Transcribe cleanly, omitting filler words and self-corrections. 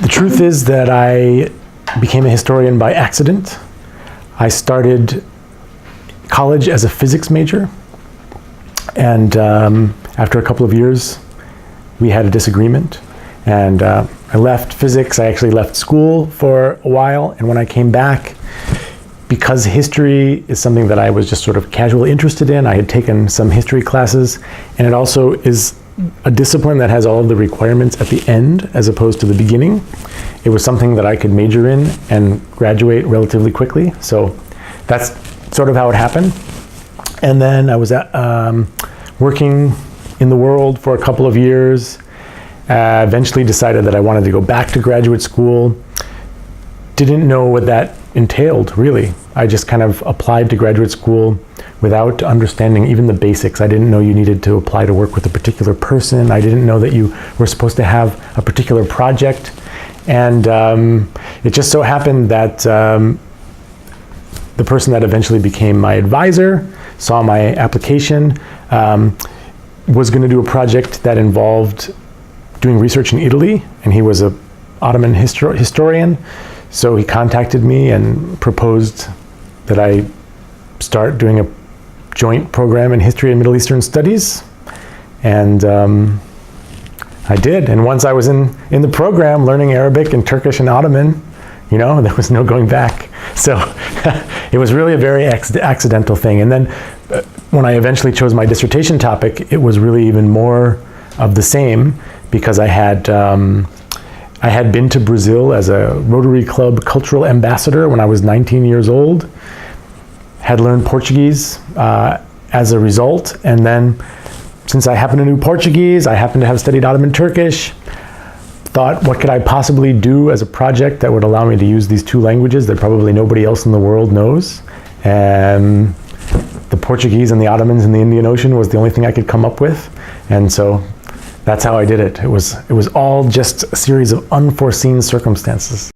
The truth is that I became a historian by accident. I started college as a physics major, and after a couple of years, we had a disagreement, and I left physics. I actually left school for a while, and when I came back, because history is something that I was just sort of casually interested in, I had taken some history classes, and it also is a discipline that has all of the requirements at the end as opposed to the beginning. It was something that I could major in and graduate relatively quickly. So that's sort of how it happened. And then I was working in the world for a couple of years. Eventually decided that I wanted to go back to graduate school. Didn't know what that entailed, really. I just kind of applied to graduate school without understanding even the basics. I didn't know you needed to apply to work with a particular person. I didn't know that you were supposed to have a particular project. And it just so happened that the person that eventually became my advisor saw my application, was going to do a project that involved doing research in Italy, and he was an Ottoman historian. So he contacted me and proposed that I start doing a joint program in history and Middle Eastern studies. And I did. And once I was in the program learning Arabic and Turkish and Ottoman, you know, there was no going back. So it was really a very accidental thing. And then when I eventually chose my dissertation topic, it was really even more of the same, because I had been to Brazil as a Rotary Club cultural ambassador when I was 19 years old, had learned Portuguese as a result, and then since I happen to know Portuguese, I happen to have studied Ottoman Turkish, thought, what could I possibly do as a project that would allow me to use these two languages that probably nobody else in the world knows? And the Portuguese and the Ottomans in the Indian Ocean was the only thing I could come up with, and so that's how I did it. It was all just a series of unforeseen circumstances.